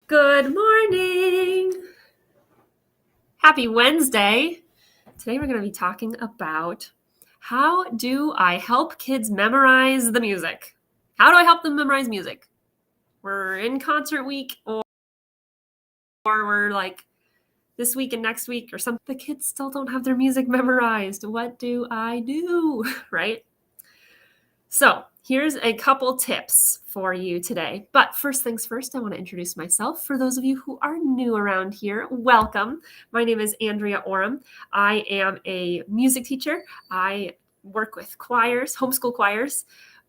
Good morning. Happy Wednesday. Today we're going to be talking about how do I help kids memorize the music? How do I help them memorize music? We're in concert week or we're like this week and next week or something. The kids still don't have their music memorized. What do I do? Right? So here's a couple tips for you today. But first things first, I want to introduce myself. For those of you who are new around here, welcome. My name is Andrea Oram. I am a music teacher. I work with choirs, homeschool choirs,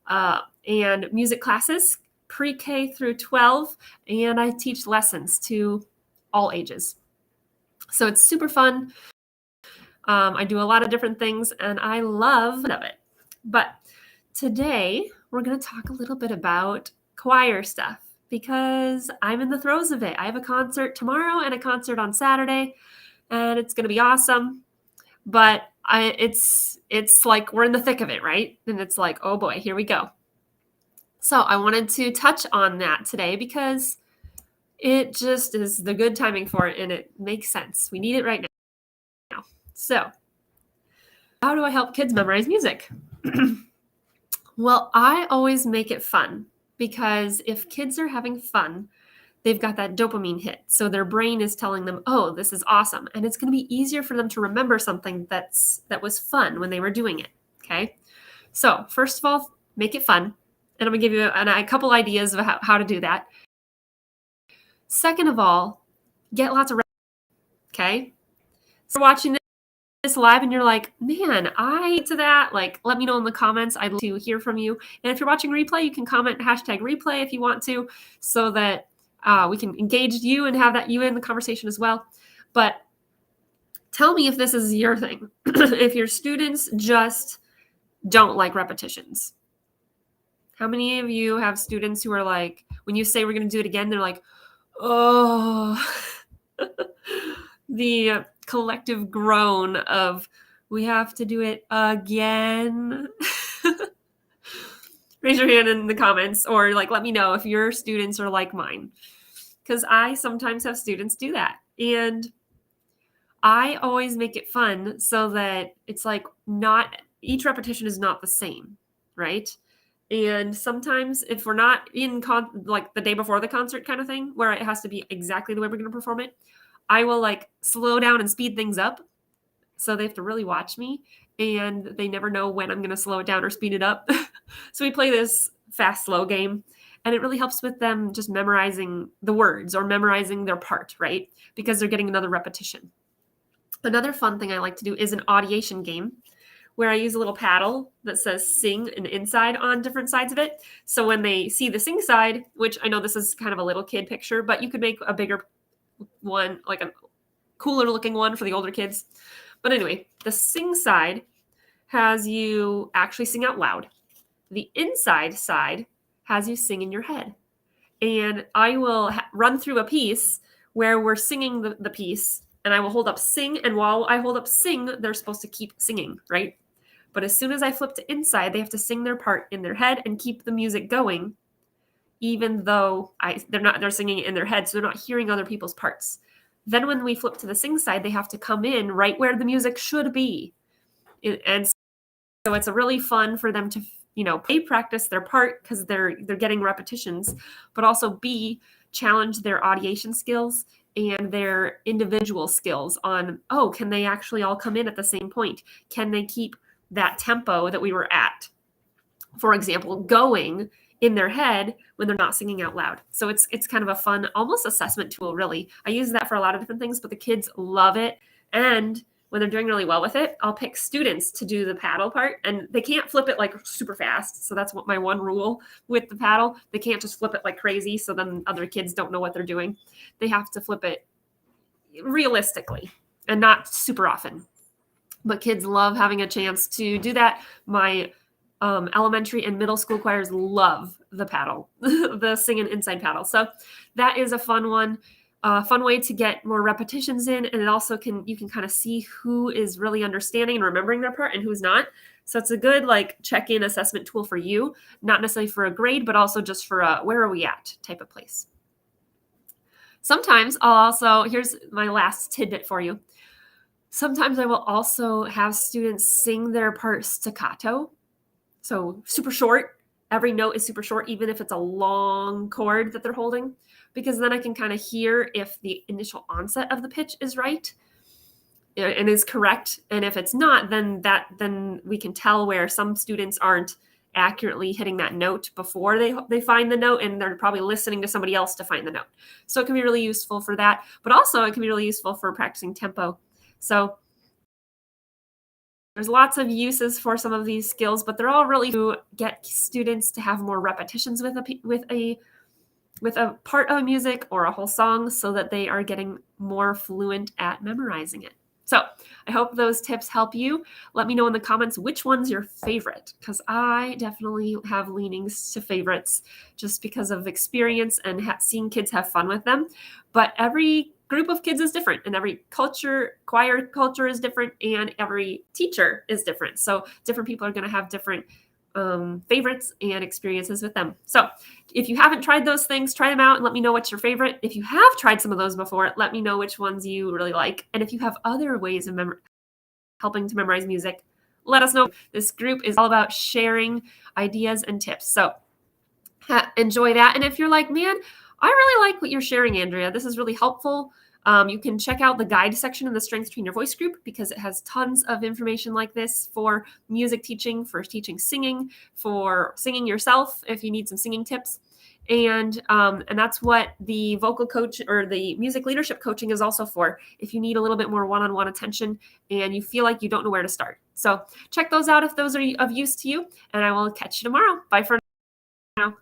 and music classes, pre-K through 12, and I teach lessons to all ages. So it's super fun. I do a lot of different things, and I love it. But today, we're going to talk a little bit about choir stuff because I'm in the throes of it. I have a concert tomorrow and a concert on Saturday, and it's going to be awesome. But it's like we're in the thick of it, right? And it's like, oh boy, here we go. So I wanted to touch on that today because it just is the good timing for it, and it makes sense. We need it right now. So how do I help kids memorize music? Well, I always make it fun because if kids are having fun, they've got that dopamine hit. So their brain is telling them, oh, this is awesome. And it's going to be easier for them to remember something that was fun when they were doing it. Okay. So first of all, make it fun. And I'm going to give you a couple ideas of how to do that. Second of all, get lots of okay. So watching this live and you're like, man, I to that, like, let me know in the comments. I'd love to hear from you. And if you're watching replay, you can comment #replay if you want to, so that we can engage you and have that you in the conversation as well. But tell me if this is your thing. If your students just don't like repetitions. How many of you have students who are like, when you say we're going to do it again, they're like, oh, the collective groan of we have to do it again. Raise your hand in the comments or like let me know if your students are like mine, because I sometimes have students do that, and I always make it fun so that it's like not each repetition is not the same, right? And sometimes if we're not in like the day before the concert kind of thing where it has to be exactly the way we're going to perform it, I will like slow down and speed things up. So they have to really watch me and they never know when I'm going to slow it down or speed it up. So we play this fast, slow game, and it really helps with them just memorizing the words or memorizing their part, right? Because they're getting another repetition. Another fun thing I like to do is an audition game where I use a little paddle that says sing and inside on different sides of it. So when they see the sing side, which I know this is kind of a little kid picture, but you could make a bigger one, like a cooler looking one for the older kids. But anyway, the sing side has you actually sing out loud. The inside side has you sing in your head. And I will run through a piece where we're singing the piece, and I will hold up sing. And while I hold up sing, they're supposed to keep singing, right? But as soon as I flip to inside, they have to sing their part in their head and keep the music going, even though they're singing it in their head, so they're not hearing other people's parts. Then when we flip to the sing side, they have to come in right where the music should be. And so it's a really fun for them to, A, practice their part because they're getting repetitions, but also B, challenge their audition skills and their individual skills on, can they actually all come in at the same point? Can they keep that tempo that we were at, for example, going in their head when they're not singing out loud? So it's kind of a fun, almost assessment tool, really. I use that for a lot of different things, but the kids love it. And when they're doing really well with it, I'll pick students to do the paddle part, and they can't flip it like super fast. So that's what my one rule with the paddle. They can't just flip it like crazy, so then other kids don't know what they're doing. They have to flip it realistically and not super often. But kids love having a chance to do that. My elementary and middle school choirs love the paddle, the singing inside paddle. So that is a fun one. Fun way to get more repetitions in, and it also you can kind of see who is really understanding and remembering their part and who's not. So it's a good check-in assessment tool for you, not necessarily for a grade, but also just for a where are we at type of place. Sometimes I'll also, here's my last tidbit for you. Sometimes I will also have students sing their part staccato. So super short. Every note is super short, even if it's a long chord that they're holding, because then I can kind of hear if the initial onset of the pitch is right and is correct. And if it's not, then we can tell where some students aren't accurately hitting that note before they find the note, and they're probably listening to somebody else to find the note. So it can be really useful for that, but also it can be really useful for practicing tempo. So there's lots of uses for some of these skills, but they're all really to get students to have more repetitions with a part of a music or a whole song, so that they are getting more fluent at memorizing it. So I hope those tips help you. Let me know in the comments which one's your favorite, because I definitely have leanings to favorites just because of experience and seeing kids have fun with them. But every group of kids is different, and every choir culture is different, and every teacher is different. So different people are going to have different favorites and experiences with them. So if you haven't tried those things, try them out and let me know what's your favorite. If you have tried some of those before, let me know which ones you really like. And if you have other ways of helping to memorize music, let us know. This group is all about sharing ideas and tips. So enjoy that. And if you're like, man, I really like what you're sharing, Andrea, this is really helpful. You can check out the guide section in the Strength Train Your Voice group, because it has tons of information like this for music teaching, for teaching singing, for singing yourself if you need some singing tips. And that's what the vocal coach or the music leadership coaching is also for, if you need a little bit more one-on-one attention and you feel like you don't know where to start. So check those out if those are of use to you, and I will catch you tomorrow. Bye for now.